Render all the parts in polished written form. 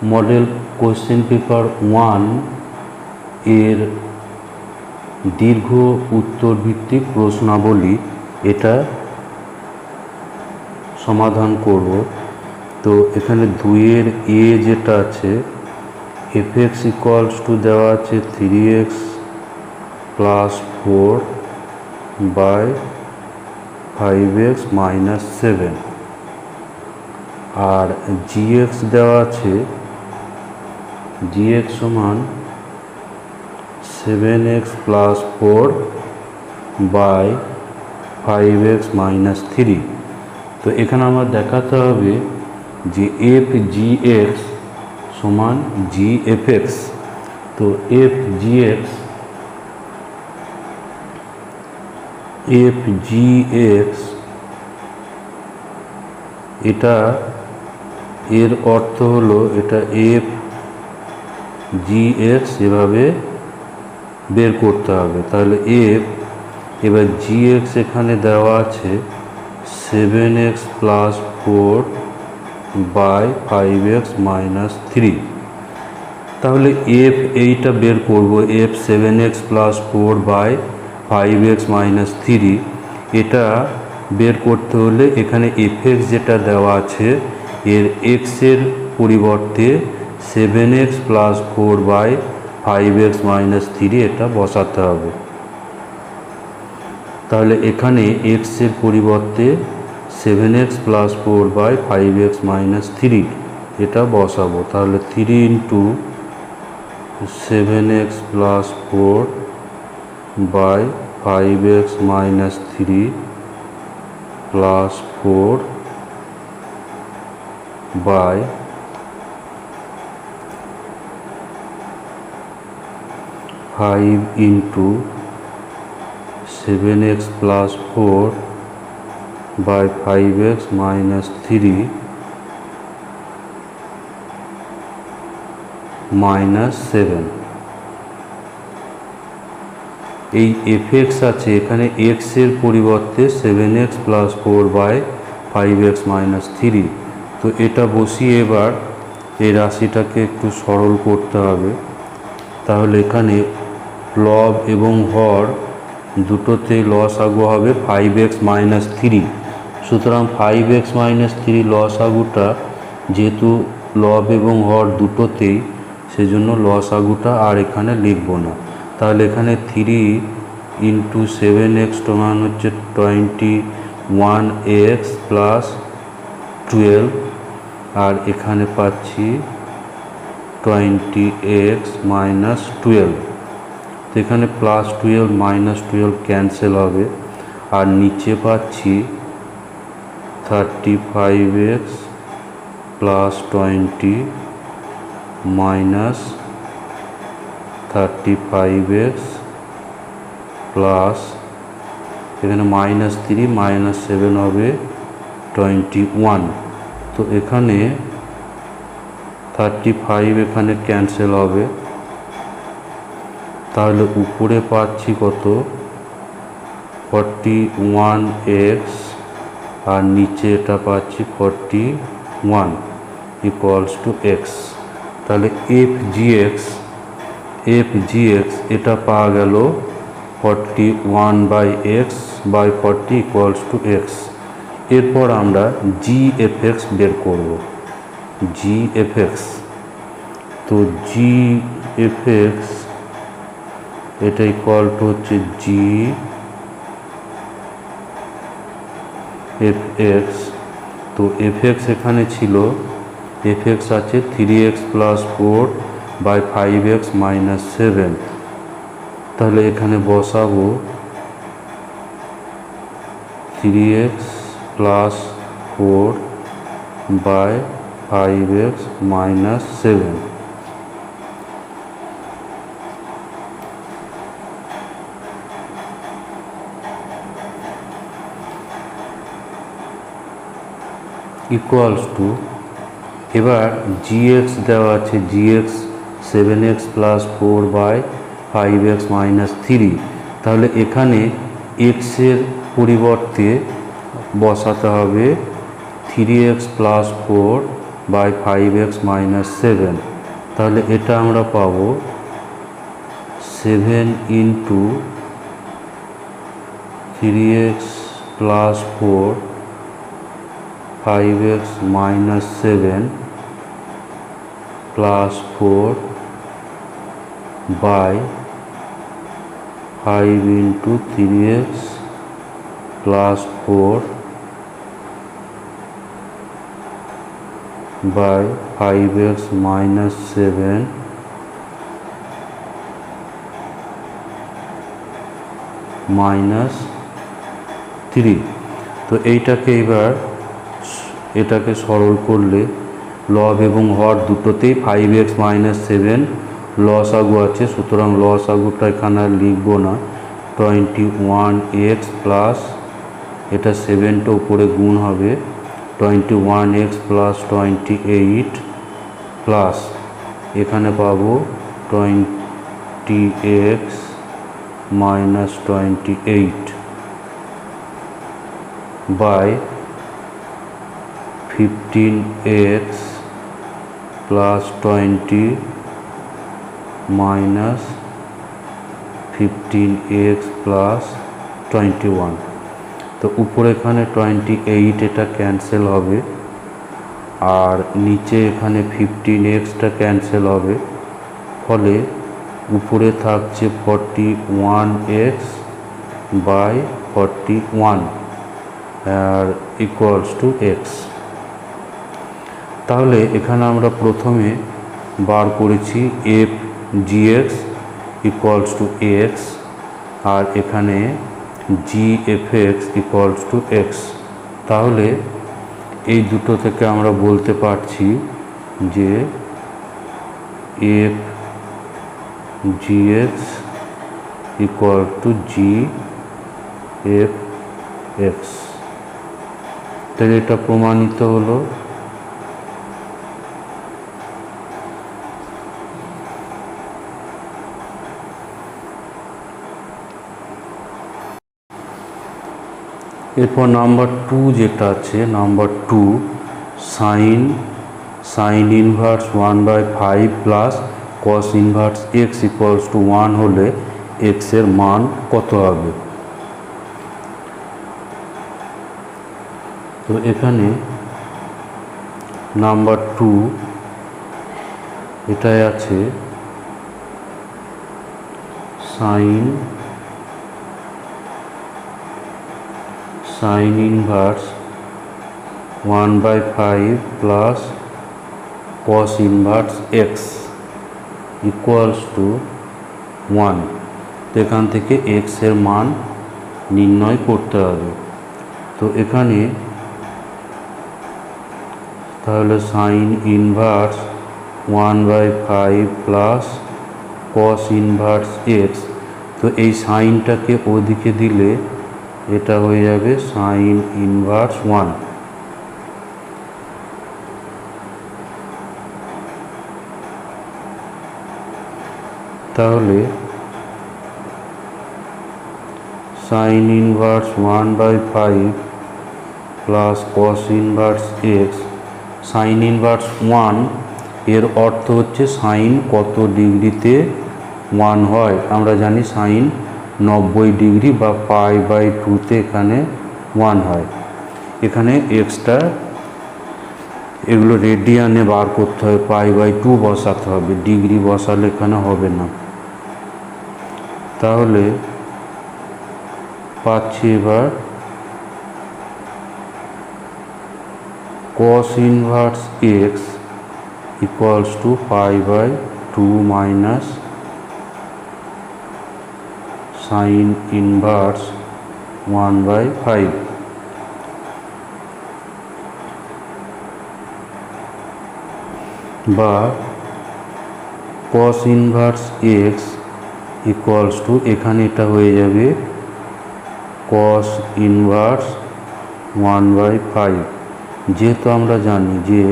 Model question paper 1 এর দীর্ঘ উত্তর ভিত্তিক প্রশ্নাবলী এটা সমাধান করব। তো এখানে 2 এ যেটা আছে fx ইকুয়ালস টু দেওয়া আছে 3x plus 4 by 5x minus 7 আর gx দেওয়া আছে gx সমান 7x plus 4 by 5x minus 3। তো এখানে আমরা দেখাতে হবে যে fgx সমান gfx। তো fgx এটা এর অর্থ হলো এটা fgx এভাবে বের করতে হবে। তাহলে এবার gx এখানে দেওয়া আছে 7x plus 4 by 5x minus 3। তাহলে এইটা বের করব f 7x plus 4 by 5x minus 3। এটা বের করতে হলে এখানে fx যেটা দেওয়া আছে এর x এর পরিবর্তে 7x plus 4 by 5x minus 3 এটা বসাতে হবে। তাহলে এখানে x এর পরিবর্তে 7x plus 4 by 5x minus 3 এটা বসাবো। তাহলে 3 into 7x plus 4 by 5x minus 3 plus 4 by 5 into 7x plus 4 by 5x minus 3 minus 7। এই fx আছে এখানে x এর পরিবর্তে 7x plus 4 by 5x minus 3। তো এটা বসিয়ে এবার এই রাশিটাকে একটু সরল করতে হবে। তাহলে এখানে লব এবং হর দুটোতে লসাগু হবে 5x মাইনাস 3। সুতরাং 5x মাইনাস 3 লসাগুটা যেহেতু লব এবং হর দুটোতেই সেজন্য লসাগুটা আর এখানে লিখব না। তাহলে এখানে 3 ইন্টু 7x সমান হচ্ছে 21x প্লাস 12 আর এখানে পাচ্ছি 20x মাইনাস 12। তো এখানে প্লাস 12 মাইনাস 12 ক্যান্সেল হবে আর নিচে পাচ্ছি 35x plus 20 minus 35x plus এখানে মাইনাস 3 মাইনাস 7 হবে 21। তো এখানে 35 এখানে ক্যান্সেল হবে। তাহলে উপরে পাচ্ছি কত 41x আর নিচে এটা পাচ্ছি 41 ইকুয়ালস টু x। তাহলে fgx এটা পাওয়া গেল 41 by x by 40 equals to x। এরপর আমরা gfx বের করব। gfx তো gfx এটা ইকুয়াল টু হচ্ছে gfx। তো fx এখানে ছিল fx আছে 3x plus 4 by 5x minus 7। তাহলে এখানে বসাবো 3x plus 4 by 5x minus 7। Equals to এবার gx দেওয়া আছে gx 7x plus 4 by 5x minus 3। তাহলে এখানে x এর পরিবর্তে বসাতে হবে 3x plus 4 by 5x minus 7। তাহলে এটা আমরা পাবো 7 into 3x plus 4 5x minus 7 plus 4 by 5 into 3x plus 4 by 5x minus 7 minus 3। তো এইটাকে এবার এটাকে সরল করলে লব এবং হর দুটোতেই 5x মাইনাস 7 লসাগু আছে, সুতরাং লসাগুটা এখানে আর লিখবো না। 21x প্লাস এটা 7টা উপরে গুণ হবে 21x প্লাস 28 প্লাস এখানে পাবো 20x minus 28 by 15x plus 20 minus 15x plus 21। তো উপরে এখানে 28 এটা ক্যান্সেল হবে, আর নিচে এখানে 15xটা ক্যান্সেল হবে, ফলে উপরে থাকছে 41x বাই 41 আর ইকুয়ালস টু x। তাহলে এখানে আমরা প্রথমে বার করেছি F G X equals to X, আর এখানে G F x equals to X. তাহলে এই দুটো থেকে আমরা বলতে পারছি যে F G X equal to G F X. তাহলে এটা প্রমাণিত হলো। এরপর নাম্বার 2 যেটা আছে, number 2 sine inverse 1/5 plus cos inverse X equals to 1 হলে এক্স এর মান কত হবে? তো এখানে নাম্বার 2 এটাই আছে sign inverse 1/5 plus cos inverse X equals to 1। তো এখান থেকে এক্স এর মান নির্ণয় করতে হবে। তো এখানে তাহলে sign inverse 1/5 plus cos inverse x, তো এই সাইনটাকে ওদিকে দিলে এটা হয়ে যাবে সাইন ইনভার্স 1। তাহলে sign inverse 1/5 plus cos inverse x, sign inverse 1 এর অর্থ হচ্ছে সাইন কত ডিগ্রিতে 1 হয়। আমরা জানি সাইন 90 ডিগ্রি বা π/2 এখানে 1 হয়। এখানে এক্সটা এগুলো রেডিয়ানে বার করতে হবে, π/2 বসাতে হবে, ডিগ্রি বসালে এখানে হবে না। তাহলে পাচ্ছি এবার cos inverse X equals to π/2 minus sine inverse 1/5। বা cos inverse X equals to, এখানে এটা হয়ে যাবে cos ইনভার্স 1/5। যেহেতু আমরা জানি যে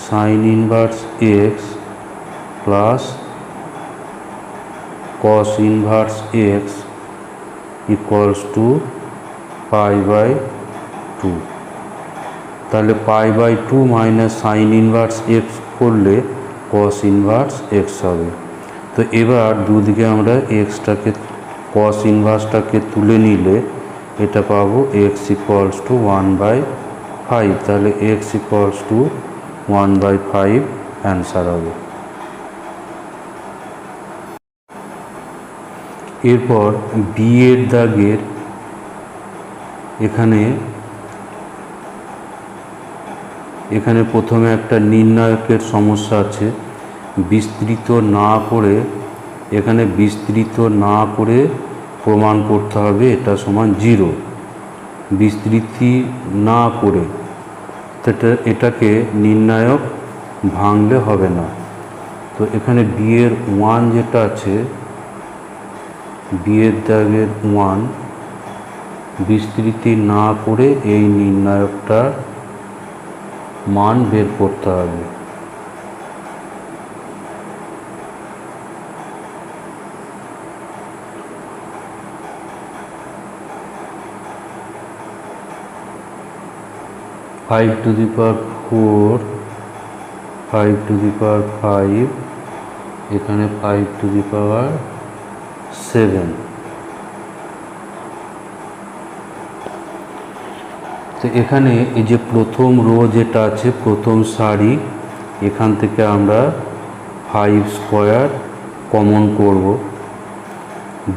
sine inverse X plus cos inverse X equals to π/2। তাহলে π/2 মাইনাস সাইন ইনভার্স এক্স করলে কস ইনভার্স এক্স হবে। তো এবার দুদিকে আমরা এক্সটাকে কস ইনভার্সটাকে তুলে নিলে এটা পাবো এক্স ইকুয়ালস টু 1/5। তাহলে এক্স ইকুয়ালস টু 1/5 অ্যান্সার হবে। এরপর বি এর দাগের এখানে প্রথমে একটা নির্ণায়কের সমস্যা আছে। বিস্তৃত না করে প্রমাণ করতে হবে এটা সমান 0। বিস্তৃতি না করে এটাকে নির্ণায়ক ভাঙলে হবে না। তো এখানে বি এর 1 যেটা আছে, বি এর দাগের 1, বিস্তৃতি না করে এই নির্ণায়কটার মান বের করতে হবে। Five to the power 4, 5 to the power 5, এখানে 5 টু দি পাওয়ার 7। তো এখানে এই যে প্রথম রো যেটা আছে, প্রথম সারি, এখান থেকে আমরা 5 স্কোয়ার কমন করব।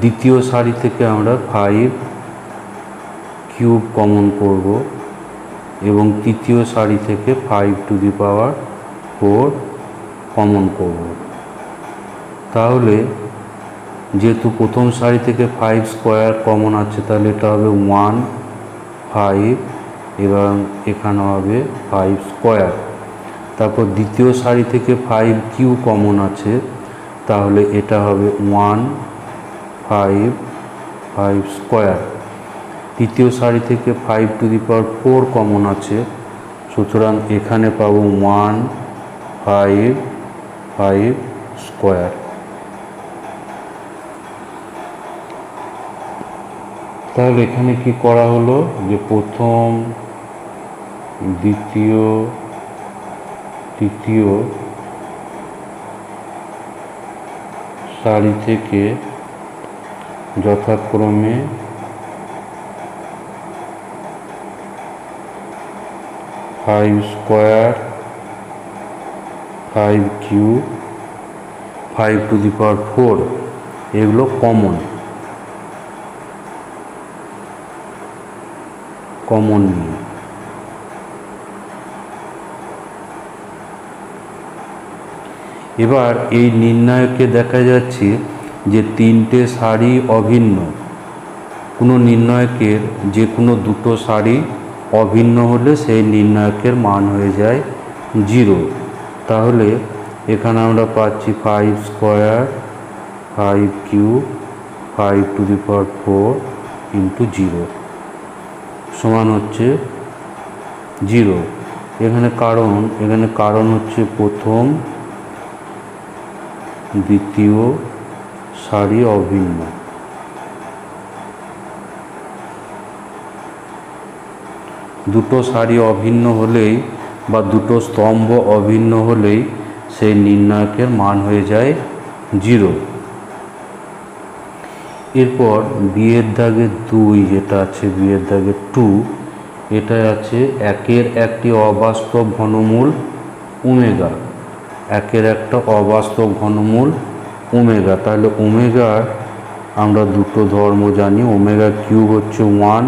দ্বিতীয় সারি থেকে আমরা 5 কিউব কমন করব এবং তৃতীয় সারি থেকে 5 টু দি পাওয়ার 4 কমন করব। তাহলে যেহেতু প্রথম সারি থেকে 5 স্কোয়ার কমন আছে, তাহলে এটা হবে 1, 5 এবং এখানে হবে 5 স্কোয়ার। তারপর দ্বিতীয় সারি থেকে 5 কিউ কমন আছে, তাহলে এটা হবে 1, 5, 5 স্কোয়ার। তৃতীয় সারি থেকে 5 টু দি পাওয়ার 4 কমন আছে, সুতরাং এখানে পাবো 1, 5, 5 স্কোয়ার। তাহলে এখানে কি করা হলো যে প্রথম, দ্বিতীয়, তৃতীয় সারি থেকে যথাক্রমে 5 square, 5 cube, 5 to the power 4 এগুলো কমন নিয়ে এবার এই নির্ণায়কে দেখা যাচ্ছে যে তিনটে সারি অভিন্ন। কোনো নির্ণায়কের যে কোনো দুটো সারি অভিন্ন হলে সেই নির্ণায়কের মান হয়ে যায় 0। তাহলে এখানে আমরা পাচ্ছি 5 square, 5 cube, 5 to the power 4 into 0 সমান হচ্ছে 0। এখানে কারণ হচ্ছে প্রথম, দ্বিতীয় সারি অভিন্ন। দুটো সারি অভিন্ন হলেই বা দুটো স্তম্ভ অভিন্ন হলেই সেই নির্ণায়কের মান হয়ে যায় 0। এরপর বিয়ের দাগে 2 যেটা আছে, বিয়ের দাগে 2, এটা আছে একের একটি অবাস্তব ঘনমূল ওমেগা, একের একটা অবাস্তব ঘনমূল ওমেগা। তাহলে ওমেগার আমরা দুটো ধর্ম জানি, ওমেগা কিউব হচ্ছে 1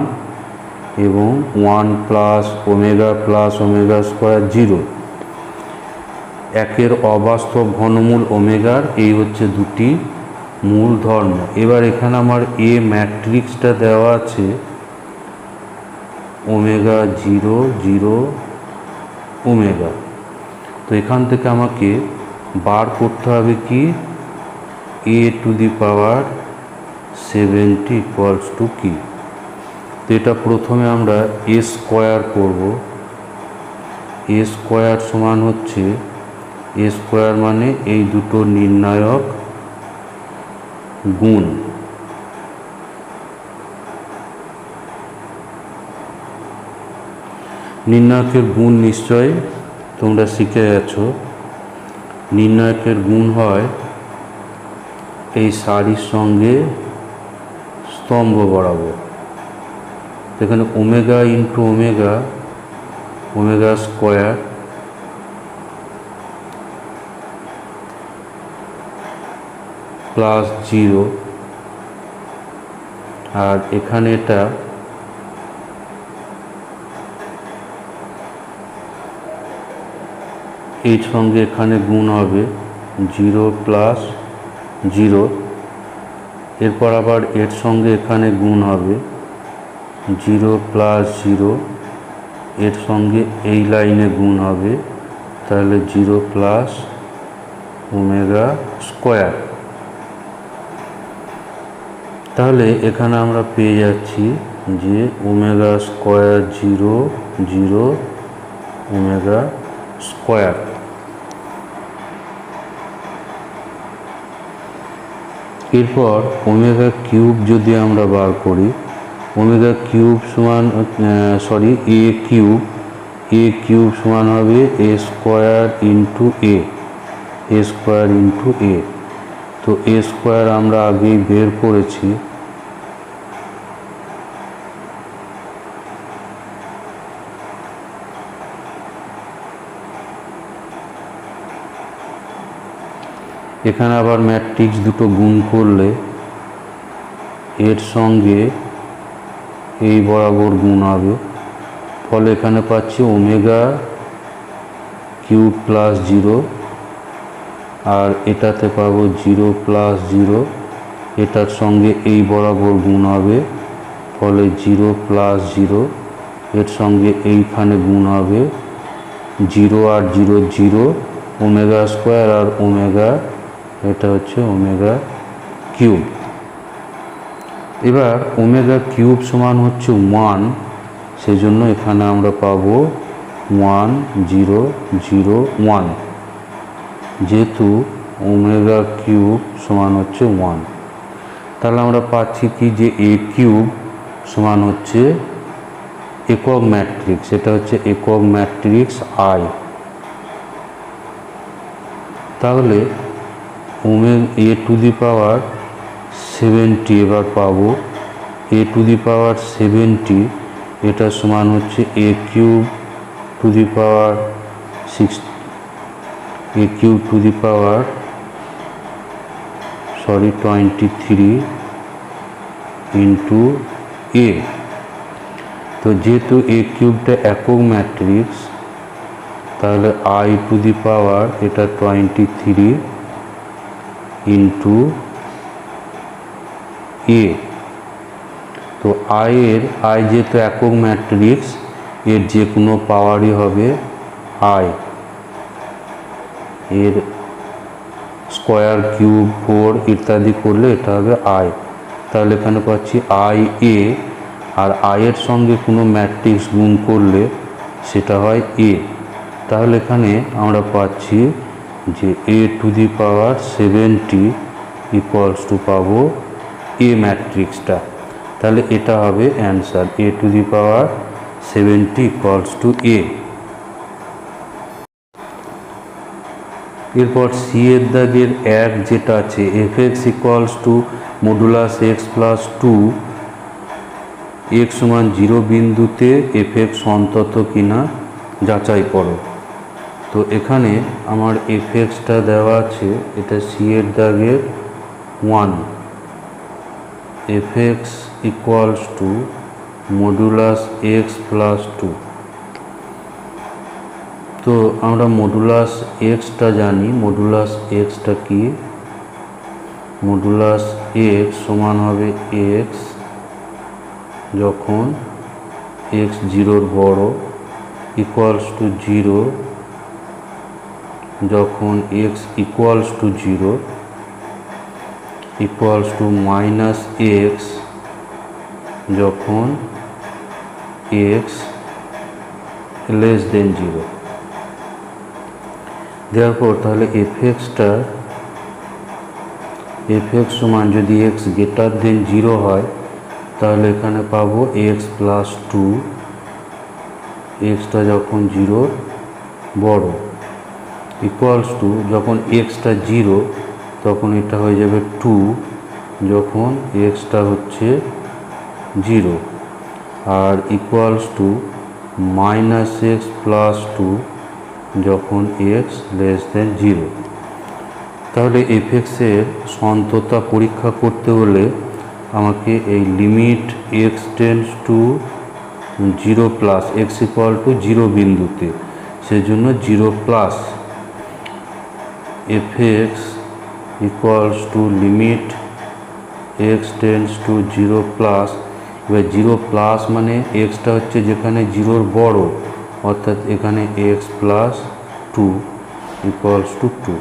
এবং 1 প্লাস ওমেগা স্কোয়ার 0। একের অবাস্তব ঘনমূল ওমেগার এই হচ্ছে দুটি মূল ধর্ম। এবার এখানে আমার এ ম্যাট্রিক্সটা দেওয়া আছে ওমেগা 0, 0, ওমেগা। তো এখান থেকে আমাকে বার করতে হবে কি A to the power 70 equals to কি। তো এটা প্রথমে আমরা এ স্কোয়ার করব। এ স্কোয়ার সমান হচ্ছে, এ স্কোয়ার মানে এই দুটো নির্ণায়ক গুণ। নির্ণায়কের গুণ নিশ্চয়ই তোমরা শিখে গেছো। নির্ণায়কের গুণ হয় এই সারির সঙ্গে স্তম্ভ বরাবর। এখানে omega into omega, omega square plus 0, আর এখানে এটা এর সঙ্গে এখানে গুণ হবে 0 প্লাস 0, এরপর আবার এর সঙ্গে এখানে গুণ হবে 0 প্লাস 0, এর সঙ্গে এই লাইনে গুণ হবে, তাহলে 0 প্লাস ওমেগা স্কোয়ার। তাহলে এখানে আমরা পেয়ে যাচ্ছি যে ওমেগা স্কোয়ার 0, 0 ওমেগা স্কোয়ার। এরপর ওমেগা কিউব যদি আমরা বার করি, ওমেগা কিউব সমান এ কিউব সমান হবে এ square into A square into A. তো এ স্কোয়ার আমরা আগেই বের করেছি, এখানে আবার ম্যাট্রিক্স দুটো গুণ করলে এর সঙ্গে এই বরাবর গুণ হবে, ফলে এখানে পাচ্ছি ওমেগা কিউব প্লাস 0, আর এটাতে পাবো 0 প্লাস 0, এটার সঙ্গে এই বরাবর গুণ হবে, ফলে 0 প্লাস 0, এর সঙ্গে এইখানে গুণ হবে 0 আর 0 0, ওমেগা স্কোয়ার আর ওমেগা, এটা হচ্ছে ওমেগা কিউব। এবার ওমেগা কিউব সমান হচ্ছে 1, সেই জন্য এখানে আমরা পাবো 1 0 0 1, যেহেতু ওমেগা কিউব সমান হচ্ছে 1। তাহলে আমরা পাচ্ছি কি যে এ কিউব সমান হচ্ছে একক ম্যাট্রিক্স, এটা হচ্ছে একক ম্যাট্রিক্স আই। তাহলে এ টু দি পাওয়ার 70 এবার পাবো, এ টু দি পাওয়ার 70, এটা সমান হচ্ছে A cube to the power 6, A cube to the power 23 into A. তো যেহেতু এ কিউবটা একক ম্যাট্রিক্স, তাহলে আই টু দি পাওয়ার এটা 23 ইন্টু এ। তো আই যেহেতু একক ম্যাট্রিক্স, এর যে কোনো পাওয়ারই হবে আই, এর স্কোয়ার কিউব 4 ইত্যাদি করলে এটা হবে আই। তাহলে এখানে পাচ্ছি আই এ, আর আয়ের সঙ্গে কোনো ম্যাট্রিক্স গুণ করলে সেটা হয় এ। তাহলে এখানে আমরা পাচ্ছি যে A to the power 70 equals to পাবো এ ম্যাট্রিক্সটা। তাহলে এটা হবে answer, A to the power 70 equals to A. এরপর সি এর দাগের 1 যেটা আছে, F x equals to modulus X plus 2, X সমান 0 বিন্দুতে এফ এক্স অন্তত কিনা যাচাই করো। তো এখানে আমার এফ এক্সটা দেওয়া আছে, এটা সি এর দাগের 1, F x equals to modulus X plus 2। তো আমরা মডুলাস এক্সটা জানি, মডুলাস এক্সটা কি, মডুলাস এক্স সমান হবে এক্স যখন এক্স 0-র বড়, ইকুয়ালস টু 0 যখন x equals two 0, equals to minus x যখন এক্স লেস দেন 0। দেওয়ার তাহলে এফ এক্স সমান যদি এক্স গ্রেটার দেন 0 হয়, তাহলে এখানে পাবো এক্স প্লাস 2 এক্সটা যখন জিরোর বড়, ইকুয়ালস টু যখন এক্সটা জিরো তখন এটা হয়ে যাবে 2 যখন এক্সটা হচ্ছে জিরো, আর equals to minus x plus 2 যখন এক্স লেস দেন জিরো। তাহলে এফএক্সের সন্ততা পরীক্ষা করতে হলে আমাকে এই limit x tends to zero plus x equal two zero বিন্দুতে, সেজন্য zero plus FX equals to limit x tends to zero plus. এবার জিরো প্লাস মানে এক্সটা হচ্ছে যেখানে জিরোর বড়, অর্থাৎ এখানে এক্স প্লাস 2 ইকুয়ালস টু 2।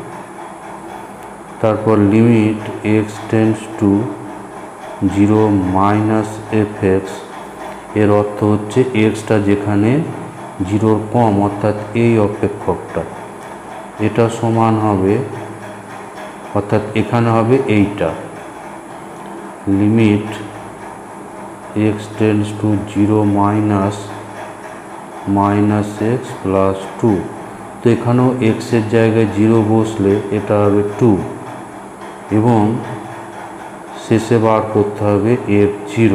তারপর limit x tends to zero minus FX, এর অর্থ হচ্ছে এক্সটা যেখানে জিরোর কম, অর্থাৎ এই অপেক্ষকটা, এটা সমান হবে, অর্থাৎ এখানে হবে এইটা, limit x tends to zero minus x plus 2। তো এখানেও এক্সের জায়গায় জিরো বসলে এটা হবে 2, এবং শেষে বার করতে হবে f0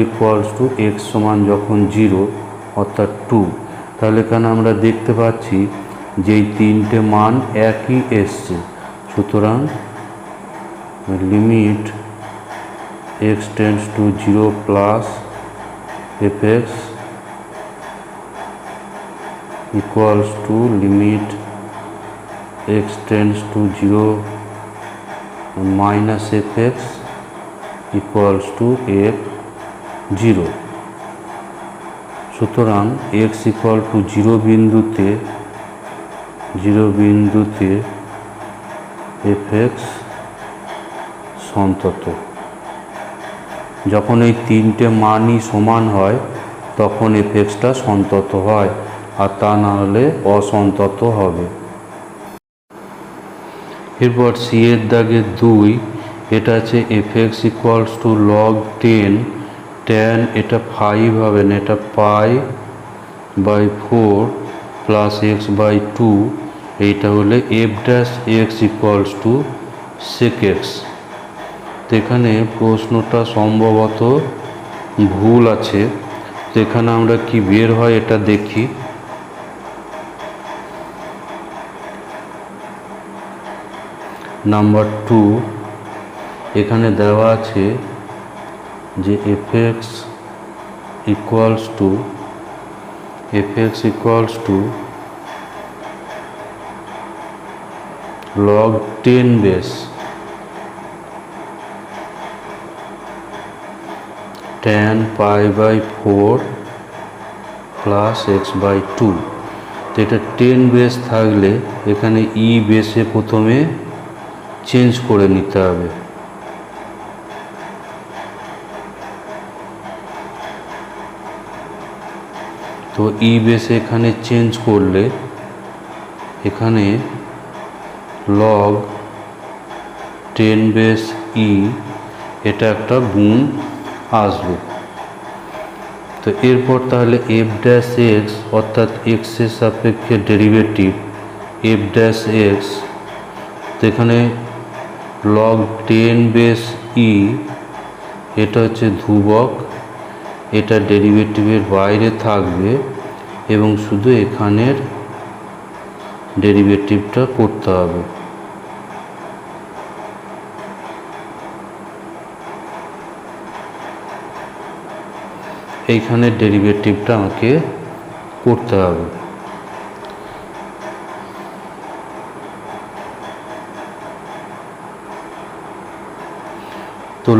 ইকুয়ালস টু এক্স সমান যখন জিরো অর্থাৎ 2। তাহলে এখানে আমরা দেখতে পাচ্ছি যে এই তিনটে মান একই এসছে, সুতরাং limit x tends to zero plus FX equals to limit x tends to zero minus FX equals two f0। সুতরাং এক্স ইকুয়াল টু জিরো বিন্দুতে এফএক্স সন্তত। যখন এই তিনটে মানই সমান হয় তখন এফএক্সটা সন্তত হয়, আর তা না হলে অসন্তত হবে। এরপর সি এর দাগে 2, এটা আছে FX equals to log 10 tan, এটা 5 হবে না, এটা π/4 প্লাস এক্স বাই 2, এইটা হলে f dash x equals to sec x. তো এখানে প্রশ্নটা সম্ভবত ভুল আছে, তো এখানে আমরা কি বের হয় এটা দেখি। নাম্বার 2 এখানে দেওয়া আছে যে F X equals to log 10 base tan π/4 plus X by 2। তো এটা 10 বেস থাকলে এখানে ই বেসে প্রথমে চেঞ্জ করে নিতে হবে। তো ই বেসে এখানে চেঞ্জ করলে এখানে লগ 10 বেস ই, এটা একটা গুণ আসবে। তো এরপর তাহলে এফ ড্যাশ এক্স অর্থাৎ এক্সের সাপেক্ষে ডেরিভেটিভ এফ ড্যাশ এক্স, তো এখানে লগ 10 বেস ই, এটা হচ্ছে ধ্রুবক, এটা ডেরিভেটিভের বাইরে থাকবে এবং শুধু এখানের ডেরিভেটিভটা করতে হবে। এইখানের ডেরিভেটিভটা আমাকে করতে হবে। তো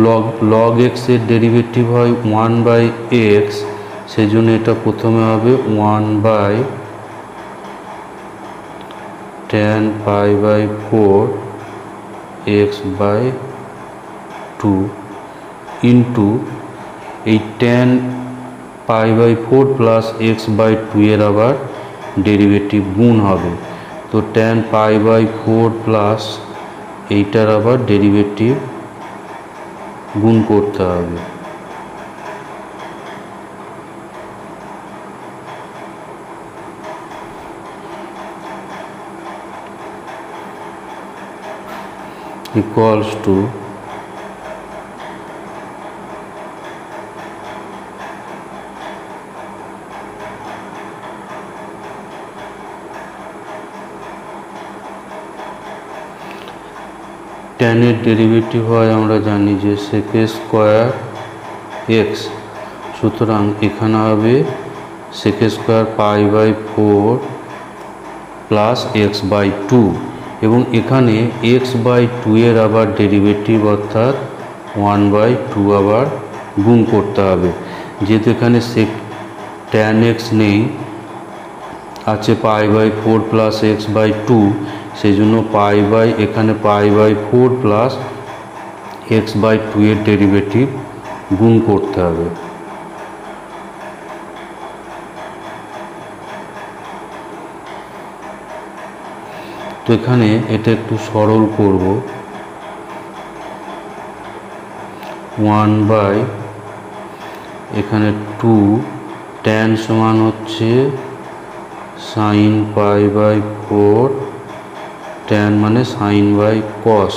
লগ এক্স এর ডেরিভেটিভ হয় 1/x, সেজন্য এটা প্রথমে হবে 1/tan π/4 x/2 ইন্টু এই tan π/4 প্লাস x/2 এর আবার ডেরিভেটিভ গুণ হবে। তো tan π/4 প্লাস এইটার আবার ডেরিভেটিভ গুণ করতে হবে। equals to tan এর ডেরিভেটিভ হয় আমরা জানি যে sec স্কয়ার x, সুতরাং এখানে হবে sec square pi by 4 plus x by 2, এবং এখানে x বাই 2 এর আবার ডেরিভেটিভ অর্থাৎ 1 বাই 2 আবার গুণ করতে হবে, যেহেতু এখানে sec tan x নেই, আছে pi by 4 plus x by 2, সেই জন্য এখানে pi by 4 plus x by 2 এর ডেরিভেটিভ গুণ করতে হবে। তো এখানে এটা একটু সরল করব, 1 বাই এখানে 2 tan সমান হচ্ছে sin পাই বাই 4, tan মানে sin বাই cos,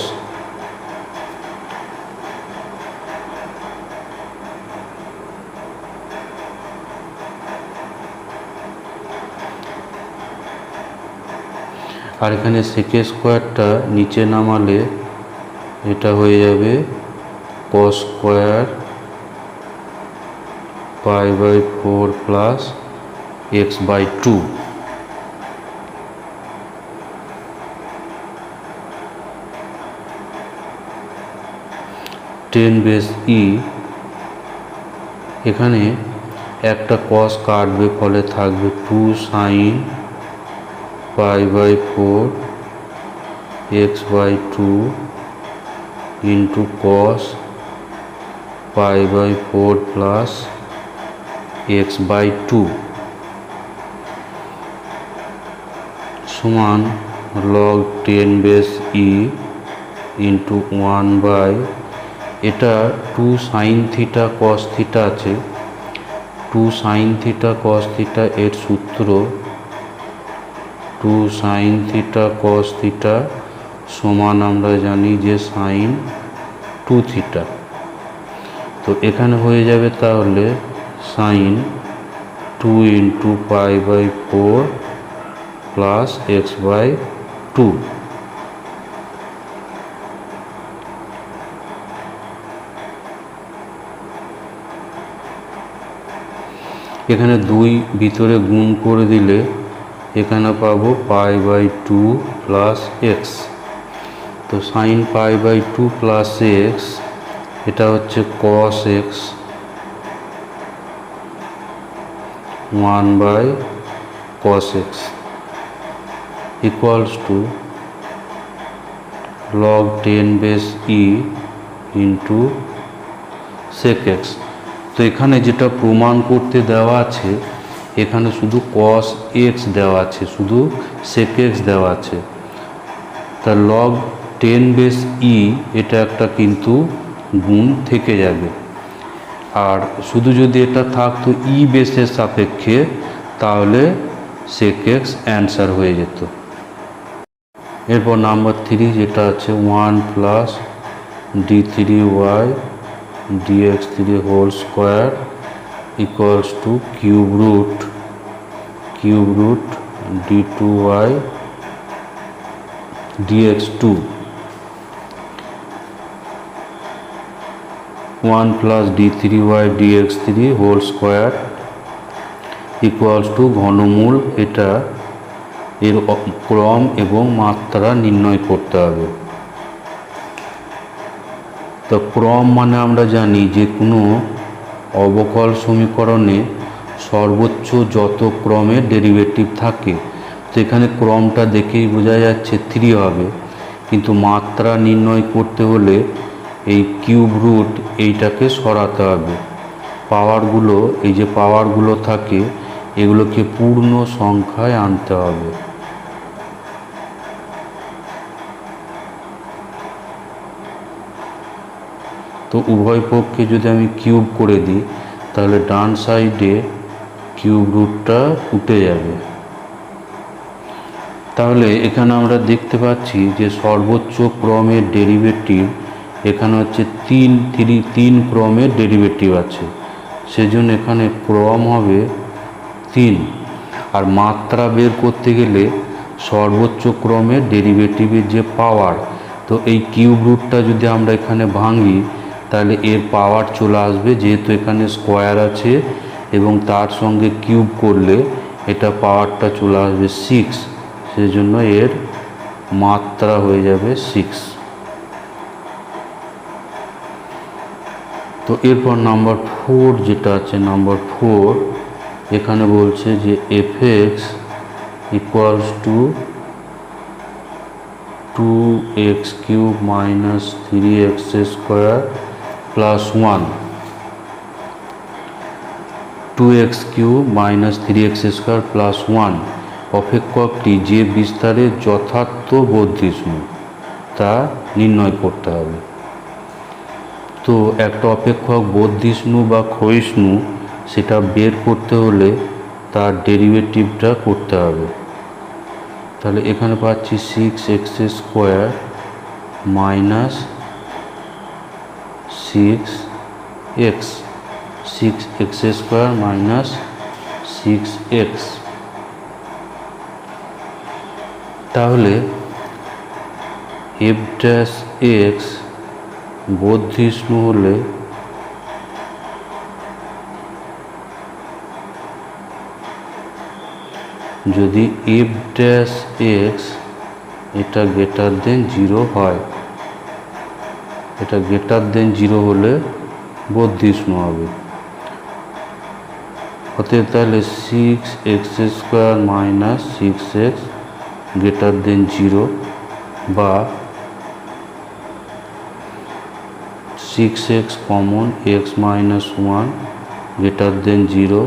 আর এখানে sec স্কয়ারটা নিচে নামালে এটা হয়ে যাবে cos square pi by 4 plus x by 2। tan base e, এখানে একটা cos কাটবে, ফলে থাকবে 2 sin pi by 4 x by 2 into cos pi by 4 plus x by 2 সমান log tan base e into 1 by, এটা 2 sin থিটা cos থিটা আছে, 2 sin theta cos theta এর সূত্র 2 sin থিটা cos থিটা সমান আমরা জানি যে sin 2 থিটা। তো এখানে হয়ে যাবে তাহলে sin 2 into pi by 4 plus x by 2। এখানে 2 ভিতরে গুণ করে দিলে এখানে পাবো পাই বাই 2 প্লাস x। তো sine pi by 2 plus x, এটা হচ্ছে cos x 1 by cos x equals to log tan base e into sec x। তো এখানে যেটা প্রমাণ করতে দেওয়া আছে, এখানে শুধু cos x দেওয়া আছে, শুধু sec x দেওয়া আছে, তা log tan বেস e এটা একটা কিন্তু গুণ থেকে যাবে, আর শুধু যদি এটা থাকতো e বেসের সাপেক্ষে তাহলে sec x অ্যান্সার হয়ে যেত। এরপর নাম্বার 3 যেটা আছে 1 plus d3y dx3 whole square equals to cube root d2y dx2। 1 plus d3y dx3 whole square equals to ঘনমূল, এটা এর ক্রম এবং মাত্রা নির্ণয় করতে হবে। তো ক্রম মানে আমরা জানি যে কোনো অবকল সমীকরণে সর্বোচ্চ যত ক্রমের ডেরিভেটিভ থাকে, তো এখানে ক্রমটা দেখেই বোঝা যাচ্ছে 3 হবে, কিন্তু মাত্রা নির্ণয় করতে হলে এই কিউব রুট এইটাকে সরাতে হবে, পাওয়ারগুলো এই যে পাওয়ারগুলো থাকে এগুলোকে পূর্ণ সংখ্যায় আনতে হবে। তো উভয় পক্ষে যদি আমি কিউব করে দিই তাহলে ডান সাইডে কিউব রুটটা উঠে যাবে, তাহলে এখানে আমরা দেখতে পাচ্ছি যে সর্বোচ্চ ক্রমের ডেরিভেটিভ এখানে হচ্ছে তিন ক্রমের ডেরিভেটিভ আছে, সেজন্য এখানে ক্রম হবে 3। আর মাত্রা বের করতে গেলে সর্বোচ্চ ক্রমের ডেরিভেটিভের যে পাওয়ার, তো এই কিউব রুটটা যদি আমরা এখানে ভাঙি তাহলে এর পাওয়ার চলে আসবে, যেহেতু এখানে স্কোয়ার আছে এবং তার সঙ্গে কিউব করলে এটা পাওয়ারটা চলে আসবে 6, সেজন্য এর মাত্রা হয়ে যাবে 6। তো এরপর নাম্বার 4 যেটা আছে, নাম্বার 4 এখানে বলছে যে fx equals to 2x³ minus 3x² plus 1, 2x³ minus 3x² plus 1 অপেক্ষকটি যে বিস্তারের যথার্থ বর্ধিষ্ণু তা নির্ণয় করতে হবে। তো একটা অপেক্ষক বর্ধিষ্ণু বা ক্ষয়িষ্ণু সেটা বের করতে হলে তার ডেরিভেটিভটা করতে হবে। তাহলে এখানে পাচ্ছি 6x² minus 6x² minus 6x। তাহলে f' বর্ধিষ্ণু হলে যদি f' এটা গ্রেটার দেন 0 হয়, এটা গ্রেটার দেন 0 হলে বর্ধিষ্ণু হবে। অতএব তাহলে 6x² minus 6x greater than 0 বা 6x common x minus 1 greater than 0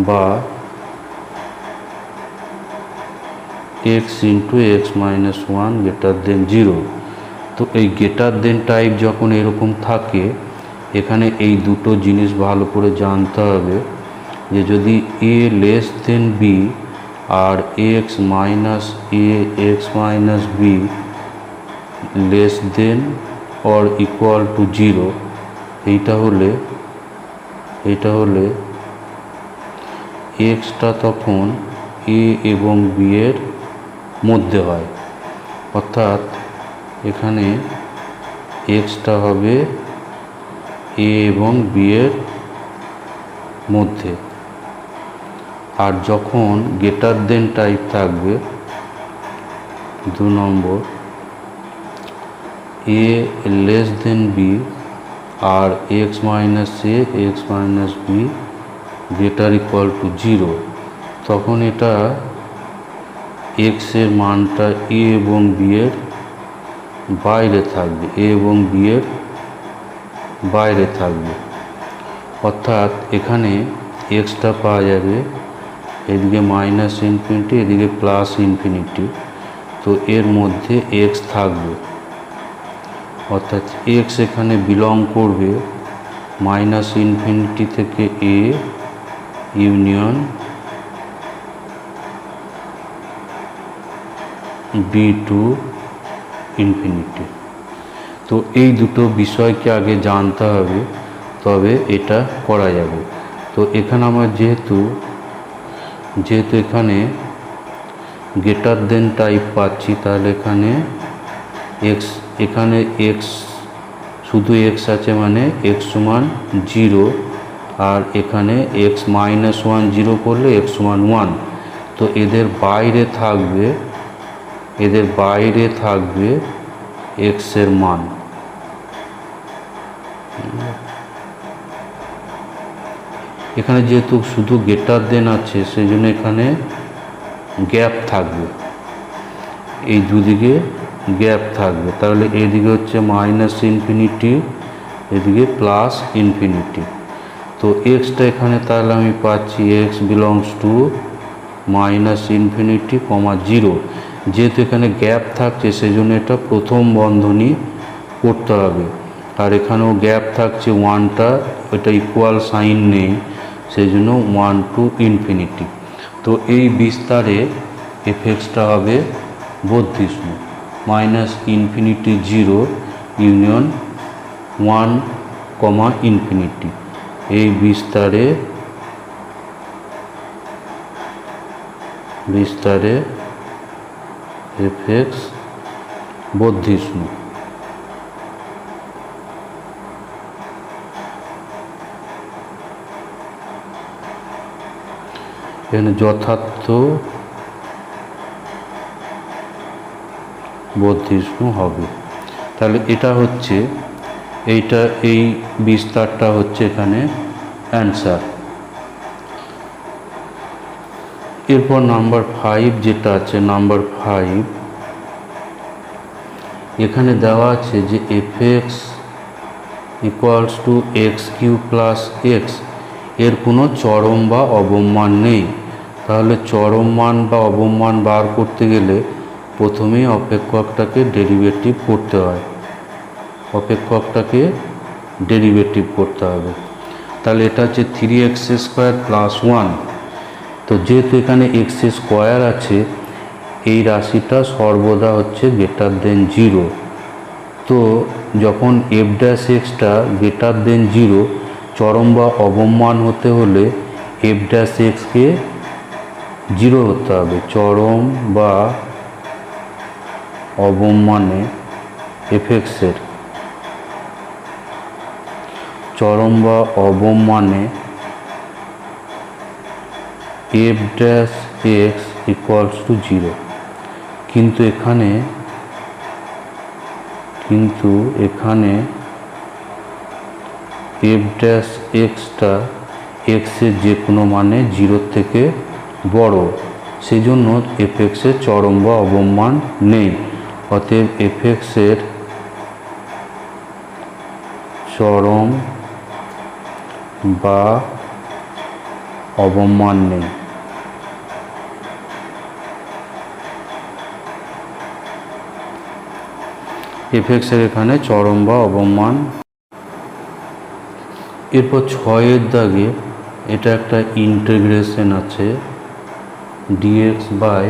বা x into x minus 1 greater than 0। তো এই গ্রেটার দেন টাইপ যখন এরকম থাকে, এখানে এই দুটো জিনিস ভালো করে জানতে হবে যে যদি a লেস দেন b আর x minus x minus b less than or equal to 0, এইটা হলে এক্সটা তখন a এবং b এর মধ্যে হয়, অর্থাৎ এখানে এক্সটা হবে a এবং b এর মধ্যে। আর যখন গ্রেটার দেন টাইপ থাকবে 2 number a less than b আর x minus a x minus b greater equal to 0, তখন এটা x এর মানটা a এবং b এর বাইরে থাকবে, a এবং b এর বাইরে থাকবে। অর্থাৎ এখানে এক্সটা পাওয়া যাবে এদিকে মাইনাস ইনফিনিটি, এদিকে প্লাস ইনফিনিটি, তো এর মধ্যে এক্স থাকবে। অর্থাৎ এক্স এখানে বিলং করবে মাইনাস ইনফিনিটি থেকে a union b to infinity. তো এই দুটো বিষয়কে আগে জানতে হবে, তবে এটা করা যাবে। তো এখানে আমরা যেহেতু এখানে গ্রেটার দেন টাইপ পাচ্ছি, তাহলে এখানে x শুধু x আছে মানে x সমান 0, আর এখানে x মাইনাস 1 0 করলে x সমান 1। তো এদের বাইরে থাকবে x এর মান। এখানে যেহেতু শুধু গ্রেটার দেন আছে, সেই জন্য এখানে গ্যাপ থাকবে, এই দুদিকে গ্যাপ থাকবে। তাহলে এদিকে হচ্ছে মাইনাস ইনফিনিটি, এদিকে প্লাস ইনফিনিটি। তো এক্সটা এখানে তাহলে আমি পাচ্ছি x belongs to minus infinity কমা 0। যেহেতু এখানে গ্যাপ থাকছে সেই জন্য এটা প্রথম বন্ধনী করতে হবে, আর এখানেও গ্যাপ থাকছে 1টা, ওটা ইকুয়াল সাইন নেই, সেই জন্য 1 টু ইনফিনিটি। তো এই বিস্তারে এফ এক্সটা হবে বর্ধিষ্ণু, মাইনাস ইনফিনিটি 0 ইউনিয়ন 1, ইনফিনিটি। এই বিস্তারে এফ এক্স বর্ধিষ্ণু। এখানে যথার্থ বর্ধিষ্ণু হবে। তাহলে এটা হচ্ছে এই বিস্তারটা হচ্ছে এখানে অ্যান্সার। এরপর নাম্বার 5 যেটা আছে, নাম্বার 5 এখানে দেওয়া আছে যে f x equals to x cube plus x, এর কোনো চরম বা অবম মান নেই। তাহলে চরম মান বা অবম মান বার করতে গেলে প্রথমেই অপেক্ষকটাকে ডেরিভেটিভ করতে হয়, তাহলে এটা হচ্ছে 3x² প্লাস 1। তো যেহেতু এখানে এক্স স্কোয়ার আছে, এই রাশিটা সর্বদা হচ্ছে গ্রেটার দেন 0। তো যখন F dash extra greater than 0, চরম বা অবম মান হতে হলে এফ ড্যাশ এক্সকে 0 হতে হবে। চরম বা অবম মানে এফ এক্সের চরম বা অবম মানে F dash x equals two 0। কিন্তু এখানে এফ ড্যাশ এক্সটা এক্সের যে কোনো মানে 0 থেকে বড়, সেই জন্য এফ এক্সের চরম বা অবম মান নেই। অতএব এফ এক্সের চরম বা অবম মান নেই। এফ এক্সের এখানে চরম বা অবম মান। এরপর 6 দাগে এটা একটা ইন্টিগ্রেশন আছে, dx by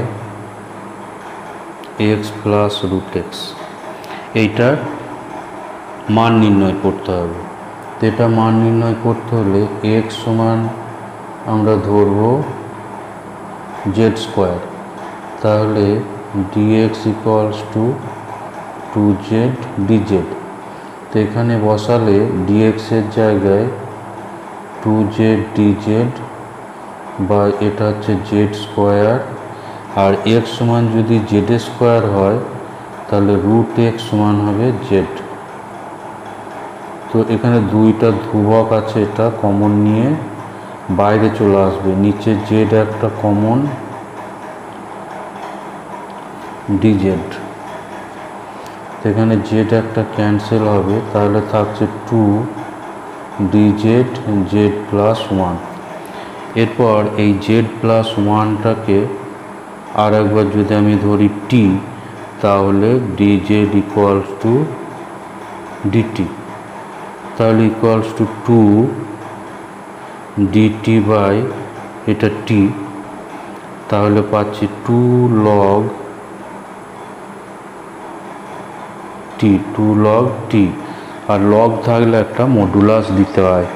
x plus root x. এইটার মান নির্ণয় করতে হবে। তো এটা মান নির্ণয় করতে হলে এক্স সমান আমরা ধরব z², তাহলে dx equals to 2z dz। তো এখানে বসালে ডিএক্সের জায়গায় 2z dz বা এটা হচ্ছে z², আর এক্স সমান যদি z² হয় তাহলে রুট এক্স সমান হবে z। তো এখানে দুইটা ধ্রুবক আছে, এটা কমন নিয়ে বাইরে চলে আসবে, নিচে z একটা কমন dz। এখানে z একটা ক্যান্সেল হবে, তাহলে থাকছে 2 dz z+1। এরপর এই z+1টাকে আর একবার যদি আমি ধরি t, তাহলে dz ইকুয়ালস টু dt, তাহলে ইকুয়ালস টু 2 dt বাই এটা t, তাহলে পাচ্ছি 2 log t। আর লগ থাকলে একটা মডুলাস দিতে হয়,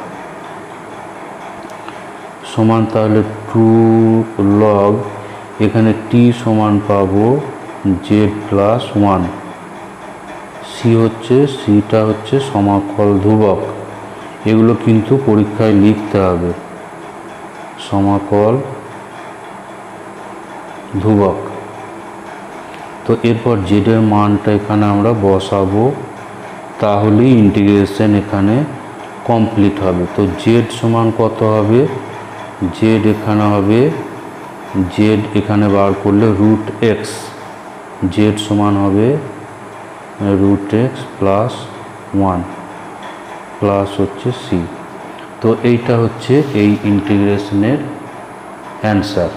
সমান তাহলে 2 log এখানে t সমান পাবো z+1। সিটা হচ্ছে সমাকল ধ্রুবক, এগুলো কিন্তু পরীক্ষায় লিখতে হবে, সমাকল ধ্রুবক। তো এরপর জেড এর মানটা এখানে আমরা বসাবো, তাহলেই ইন্টিগ্রেশন এখানে কমপ্লিট হবে। তো জেড সমান কত হবে, জেড এখানে হবে, জেড এখানে বার করলে রুট এক্স, জেড সমান হবে রুট এক্স প্লাস 1 প্লাস হচ্ছে সি। তো এইটা হচ্ছে এই ইন্টিগ্রেশনের অ্যান্সার।